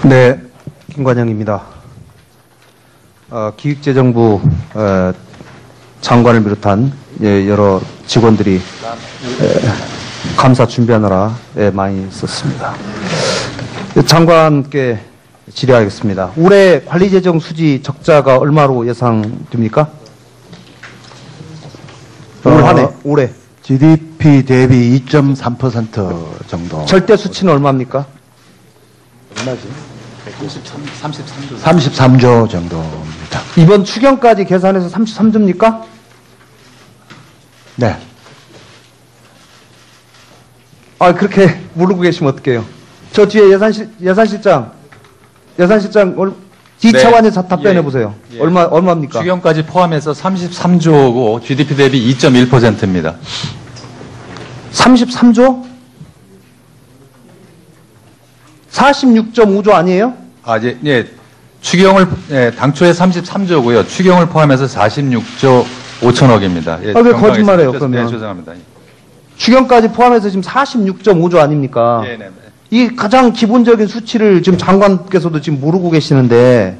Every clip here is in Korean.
네, 김관영입니다. 기획재정부 장관을 비롯한 여러 직원들이 감사 준비하느라 많이 썼습니다. 장관께 질의하겠습니다. 올해 관리재정 수지 적자가 얼마로 예상됩니까? 올 한해 올해 GDP 대비 2.3% 정도. 절대 수치는 얼마입니까? 얼마지? 33조 정도입니다. 이번 추경까지 계산해서 33조입니까? 네. 그렇게 모르고 계시면 어떡해요? 저 뒤에 예산실장 D차원의 답변해 보세요. 예. 얼마입니까? 추경까지 포함해서 33조고 GDP 대비 2.1%입니다. 33조? 46.5조 아니에요? 예. 추경을, 당초에 33조고요. 추경을 포함해서 46조 5천억입니다. 예, 왜 거짓말해요, 그러면? 네, 죄송합니다. 추경까지 포함해서 지금 46.5조 아닙니까? 네. 이 가장 기본적인 수치를 지금 장관께서도 지금 모르고 계시는데,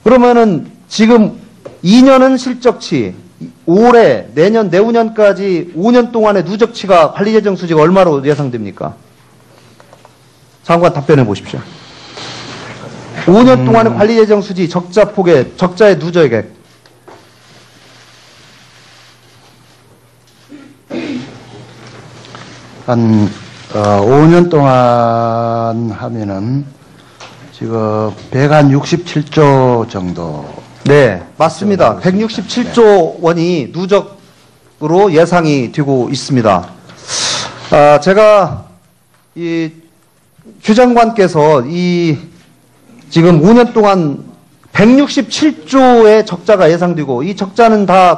그러면은 지금 2년은 실적치, 올해, 내년, 내후년까지 5년 동안의 누적치가 관리재정 수지가 얼마로 예상됩니까? 장관 답변해 보십시오. 5년 동안의 관리재정 수지 적자 폭의, 적자의 누적액. 한 5년 동안 하면은 지금 167조 정도. 네, 맞습니다. 167조 원이 누적으로 예상이 되고 있습니다. 제가 이 추 장관께서 이 지금 5년 동안 167조의 적자가 예상되고, 이 적자는 다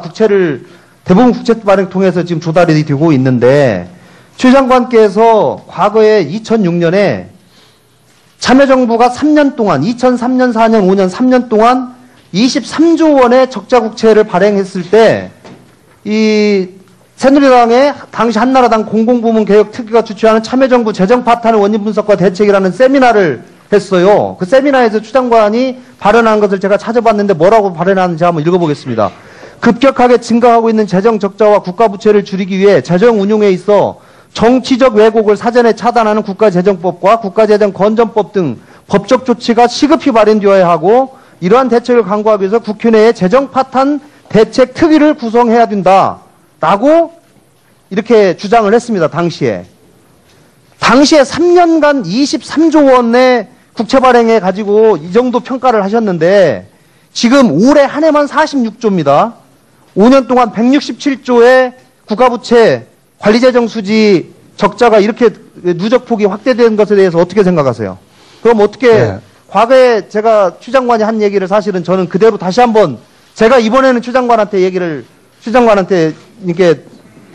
대부분 국채 발행 통해서 지금 조달이 되고 있는데, 추 장관께서 과거에 2006년에 참여정부가 3년 동안, 2003년, 4년, 5년, 3년 동안 23조 원의 적자 국채를 발행했을 때, 이 새누리당의 당시 한나라당 공공부문 개혁 특위가 주최하는 참여정부 재정 파탄의 원인 분석과 대책이라는 세미나를 했어요. 그 세미나에서 추 장관이 발언한 것을 제가 찾아봤는데 뭐라고 발언하는지 한번 읽어보겠습니다. 급격하게 증가하고 있는 재정 적자와 국가 부채를 줄이기 위해 재정 운용에 있어 정치적 왜곡을 사전에 차단하는 국가재정법과 국가재정건전법 등 법적 조치가 시급히 마련되어야 하고, 이러한 대책을 강구하기 위해서 국회 내에 재정 파탄 대책 특위를 구성해야 된다라고 이렇게 주장을 했습니다. 당시에 3년간 23조 원의 국채 발행해 가지고 이 정도 평가를 하셨는데, 지금 올해 한 해만 46조입니다. 5년 동안 167조의 국가부채 관리재정 수지 적자가 이렇게 누적폭이 확대된 것에 대해서 어떻게 생각하세요? 그럼 어떻게, 과거에 제가 추 장관이 한 얘기를 사실은 저는 그대로 다시 한번, 제가 이번에는 추 장관한테 이렇게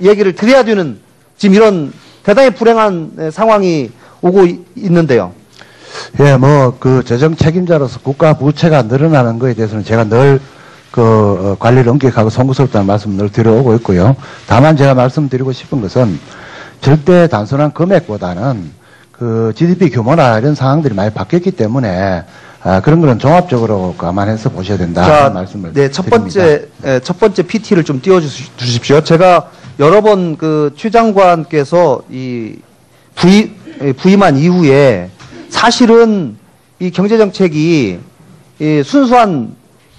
얘기를 드려야 되는 지금 이런 대단히 불행한 상황이 오고 있는데요. 예, 그 재정 책임자로서 국가 부채가 늘어나는 것에 대해서는 제가 늘 관리를 엄격하고 송구스럽다는 말씀을 늘 드려오고 있고요. 다만 제가 말씀드리고 싶은 것은 절대 단순한 금액보다는 그 GDP 규모나 이런 상황들이 많이 바뀌었기 때문에 그런 거는 종합적으로 감안해서 보셔야 된다는 말씀을 드립니다. 첫 번째 PT를 좀 띄워주십시오. 제가 여러 번 추 장관께서 부임한 이후에 사실은 이 경제정책이 순수한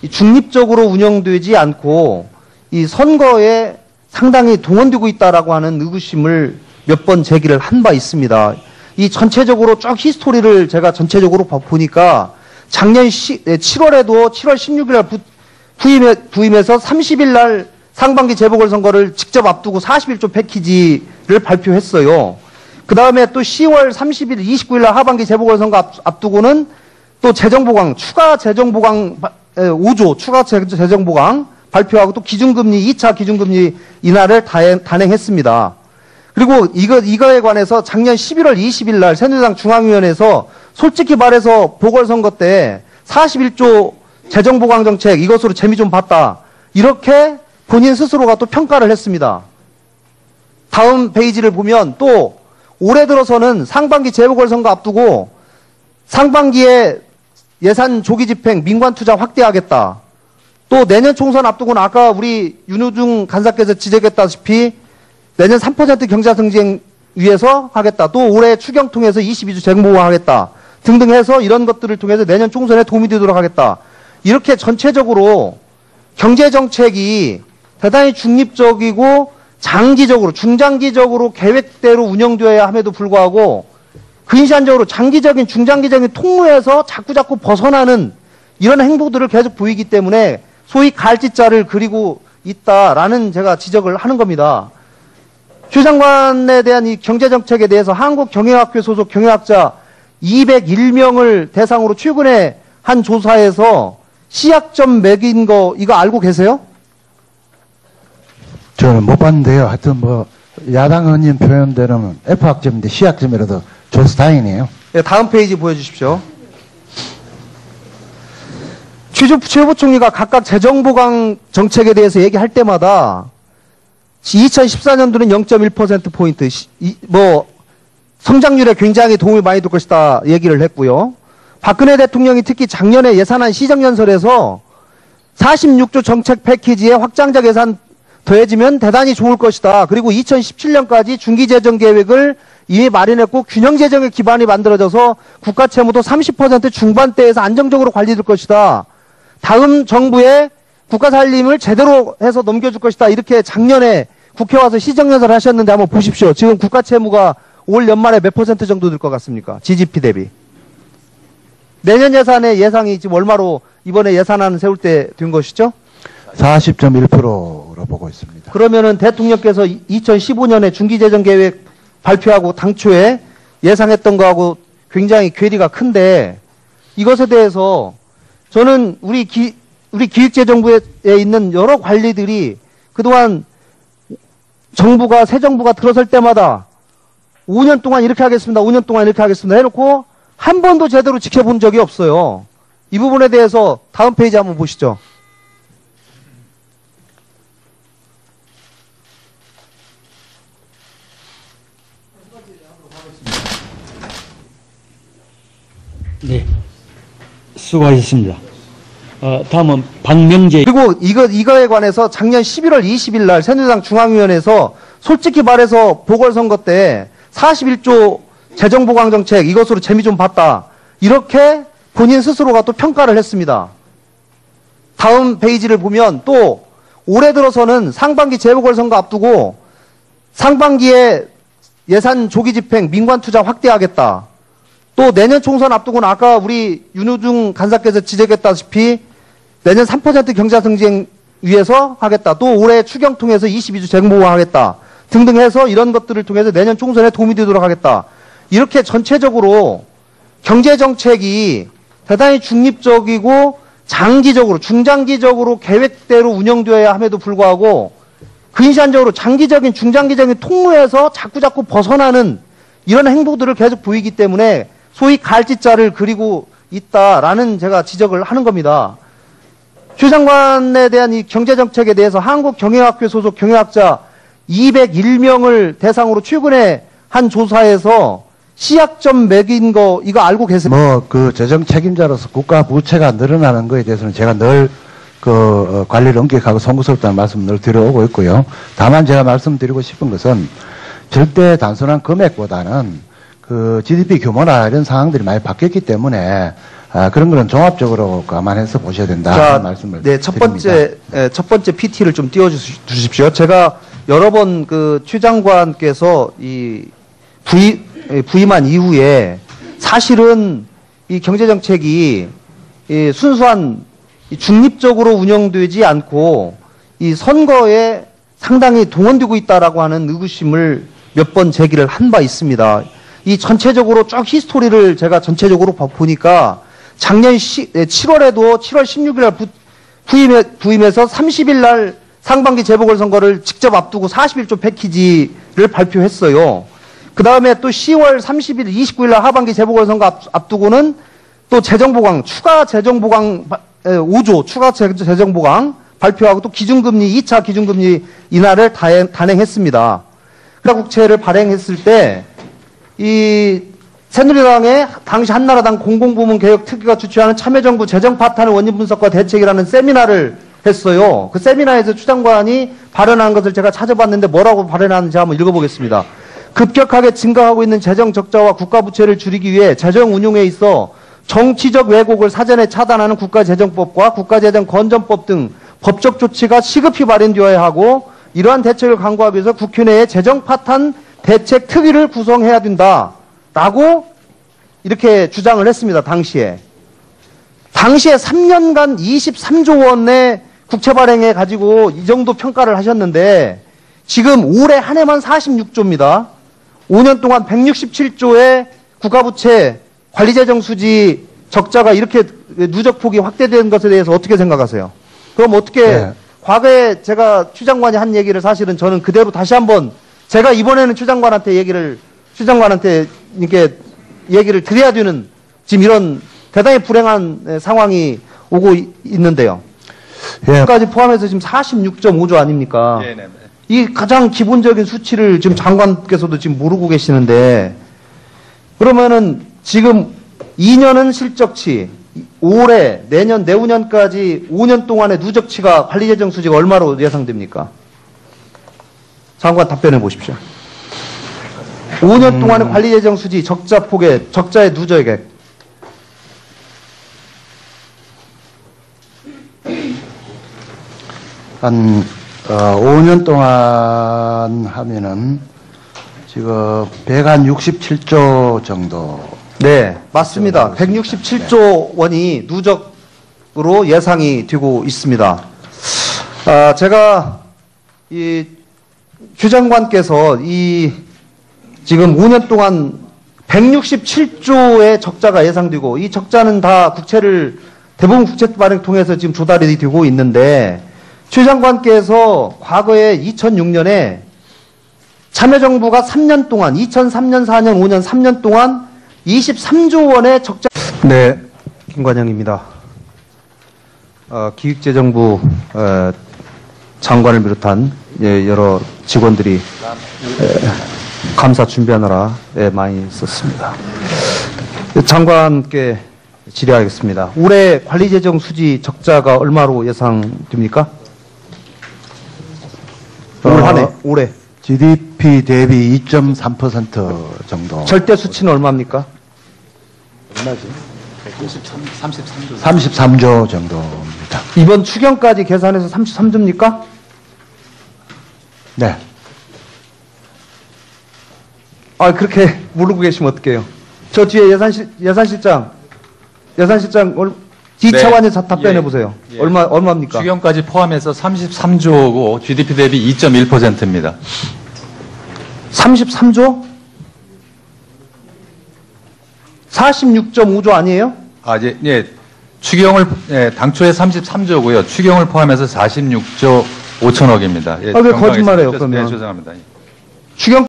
중립적으로 운영되지 않고 이 선거에 상당히 동원되고 있다라고 하는 의구심을 몇 번 제기를 한 바 있습니다. 이 전체적으로 쭉 히스토리를 제가 전체적으로 보니까 작년 7월에도 7월 16일 날 부임해서 30일 날 상반기 재보궐선거를 직접 앞두고 41조 패키지를 발표했어요. 그 다음에 또 10월 30일, 29일 날 하반기 재보궐선거 앞두고는 또 재정보강, 추가 재정보강 5조 추가 재정보강 발표하고, 또 기준금리 2차 기준금리 인하를 단행했습니다. 그리고 이거에 관해서 작년 11월 20일 날 새누리당 중앙위원회에서 솔직히 말해서 보궐선거 때 41조 재정보강 정책 이것으로 재미 좀 봤다, 이렇게 본인 스스로가 또 평가를 했습니다. 다음 페이지를 보면 또 올해 들어서는 상반기 재보궐선거 앞두고 상반기에 예산 조기 집행, 민관 투자 확대하겠다. 또 내년 총선 앞두고는 아까 우리 윤우중 간사께서 지적했다시피 내년 3% 경제 성장 위해서 하겠다. 또 올해 추경 통해서 22조 재정보강하겠다. 등등 해서 이런 것들을 통해서 내년 총선에 도움이 되도록 하겠다. 이렇게 전체적으로 경제정책이 대단히 중립적이고 장기적으로, 중장기적으로 계획대로 운영되어야 함에도 불구하고 근시안적으로 장기적인, 중장기적인 통로에서 자꾸자꾸 벗어나는 이런 행보들을 계속 보이기 때문에 소위 갈짓자를 그리고 있다라는 제가 지적을 하는 겁니다. 최 장관에 대한 이 경제정책에 대해서 한국경영학회 소속 경영학자 201명을 대상으로 최근에 한 조사에서 시약점 매긴 거 이거 알고 계세요? 저는 못 봤는데요. 하여튼 뭐 야당 의원님 표현대로는 F학점인데 C학점이라도 줘서 다행이네요. 네, 다음 페이지 보여주십시오. 최 부총리가 각각 재정보강 정책에 대해서 얘기할 때마다 2014년도는 0.1%포인트, 성장률에 굉장히 도움이 많이 될 것이다 얘기를 했고요. 박근혜 대통령이 특히 작년에 예산안 시정연설에서 46조 정책 패키지에 확장적 예산 더해지면 대단히 좋을 것이다. 그리고 2017년까지 중기재정 계획을 이미 마련했고 균형재정의 기반이 만들어져서 국가 채무도 30% 중반대에서 안정적으로 관리될 것이다. 다음 정부의 국가 살림을 제대로 해서 넘겨줄 것이다. 이렇게 작년에 국회 와서 시정연설 하셨는데 한번 보십시오. 지금 국가 채무가 올 연말에 몇 % 정도 될 것 같습니까? GDP 대비. 내년 예산의 예상이 지금 얼마로 이번에 예산안 세울 때 된 것이죠? 40.1%로 보고 있습니다. 그러면은 대통령께서 2015년에 중기재정 계획 발표하고 당초에 예상했던 거하고 굉장히 괴리가 큰데 이것에 대해서 저는 우리 기획재정부에 있는 여러 관리들이 그동안 새 정부가 들어설 때마다 5년 동안 이렇게 하겠습니다. 5년 동안 이렇게 하겠습니다. 해놓고 한 번도 제대로 지켜본 적이 없어요. 이 부분에 대해서 다음 페이지 한번 보시죠. 네, 수고하셨습니다. 다음은 박명재. 그리고 이거에 관해서 작년 11월 20일 날 새누리당 중앙위원회에서 솔직히 말해서 보궐선거 때 41조 재정보강정책 이것으로 재미 좀 봤다. 이렇게 본인 스스로가 또 평가를 했습니다. 다음 페이지를 보면 또 올해 들어서는 상반기 재보궐선거 앞두고 상반기에 예산 조기 집행, 민관 투자 확대하겠다. 또 내년 총선 앞두고는 아까 우리 윤우중 간사께서 지적했다시피 내년 3% 경제 성장 위해서 하겠다. 또 올해 추경 통해서 22조 재정보강하겠다. 등등 해서 이런 것들을 통해서 내년 총선에 도움이 되도록 하겠다. 이렇게 전체적으로 경제정책이 대단히 중립적이고 장기적으로, 중장기적으로 계획대로 운영되어야 함에도 불구하고 근시안적으로 장기적인, 중장기적인 통로에서 자꾸자꾸 벗어나는 이런 행보들을 계속 보이기 때문에 소위 갈짓자를 그리고 있다라는 제가 지적을 하는 겁니다. 최 장관에 대한 이 경제정책에 대해서 한국경영학회 소속 경영학자 201명을 대상으로 최근에 한 조사에서 시약점 매긴 거 이거 알고 계세요? 그 재정 책임자로서 국가 부채가 늘어나는 거에 대해서는 제가 늘 관리를 엄격하고 송구스럽다는 말씀을 늘 드려오고 있고요. 다만 제가 말씀드리고 싶은 것은 절대 단순한 금액보다는 GDP 규모나 이런 상황들이 많이 바뀌었기 때문에 그런 거는 종합적으로 감안해서 보셔야 된다는 말씀을 네, 드립니다. 첫 번째 PT를 좀 띄워주십시오. 제가 여러 번 최 장관께서 부임한 이후에 사실은 이 경제정책이 순수한 중립적으로 운영되지 않고 이 선거에 상당히 동원되고 있다라고 하는 의구심을 몇 번 제기를 한 바 있습니다. 이 전체적으로 쭉 히스토리를 제가 전체적으로 보니까 작년 7월에도 7월 16일 날 부임해서 30일 날 상반기 재보궐선거를 직접 앞두고 41조 패키지를 발표했어요. 그 다음에 또 10월 30일, 29일 날 하반기 재보궐선거 앞두고는 또 추가 재정보강 5조 추가 재정보강 발표하고 또 기준금리, 2차 기준금리 인하를 단행했습니다. 국채를 발행했을 때 이 새누리당의 당시 한나라당 공공부문 개혁 특위가 주최하는 참여정부 재정 파탄의 원인 분석과 대책이라는 세미나를 했어요. 그 세미나에서 추 장관이 발언한 것을 제가 찾아봤는데 뭐라고 발언하는지 한번 읽어보겠습니다. 급격하게 증가하고 있는 재정 적자와 국가 부채를 줄이기 위해 재정 운용에 있어 정치적 왜곡을 사전에 차단하는 국가재정법과 국가재정건전법 등 법적 조치가 시급히 마련되어야 하고 이러한 대책을 강구하기 위해서 국회 내에 재정 파탄 대책 특위를 구성해야 된다라고 이렇게 주장을 했습니다. 당시에 3년간 23조 원의 국채 발행해 가지고 이 정도 평가를 하셨는데 지금 올해 한 해만 46조입니다. 5년 동안 167조의 국가부채 관리재정 수지 적자가 이렇게 누적폭이 확대된 것에 대해서 어떻게 생각하세요? 그럼 어떻게 네. 과거에 제가 추 장관이 한 얘기를 사실은 저는 그대로 다시 한번 제가 이번에는 추 장관한테 이렇게 얘기를 드려야 되는 지금 이런 대단히 불행한 상황이 오고 있는데요. 예. 까지 포함해서 지금 46.5조 아닙니까? 네네. 이 가장 기본적인 수치를 지금 장관께서도 지금 모르고 계시는데 그러면은 지금 2년은 실적치, 올해, 내년, 내후년까지 5년 동안의 누적치가 관리재정 수지가 얼마로 예상됩니까? 장관 답변해 보십시오. 5년 동안의 관리재정 수지 적자의 누적액. 한 5년 동안 하면은 지금 167조 정도. 네, 맞습니다. 167조 원이 누적으로 예상이 되고 있습니다. 제가 추 장관께서 지금 5년 동안 167조의 적자가 예상되고 이 적자는 다 대부분 국채 발행 통해서 지금 조달이 되고 있는데 추 장관께서 과거에 2006년에 참여정부가 3년 동안 2003년, 4년, 5년 3년 동안 23조 원의 적자. 네, 김관영입니다. 기획재정부 장관을 비롯한 여러 직원들이 감사 준비하느라 많이 썼습니다. 장관께 질의하겠습니다. 올해 관리재정 수지 적자가 얼마로 예상됩니까? 올 한 해, 올해. GDP 대비 2.3% 정도. 절대 수치는 얼마입니까? 얼마지? 33조. 33조 정도입니다. 이번 추경까지 계산해서 33조입니까? 네. 그렇게 모르고 계시면 어떡해요? 저 뒤에 예산실장 D차원에서 답변해 보세요. 예. 얼마입니까? 추경까지 포함해서 33조고 GDP 대비 2.1%입니다. 33조? 46.5조 아니에요? 추경을 당초에 33조고요. 추경을 포함해서 46조 5천억입니다. 왜 거짓말해요, 그러면? 죄송합니다. 추경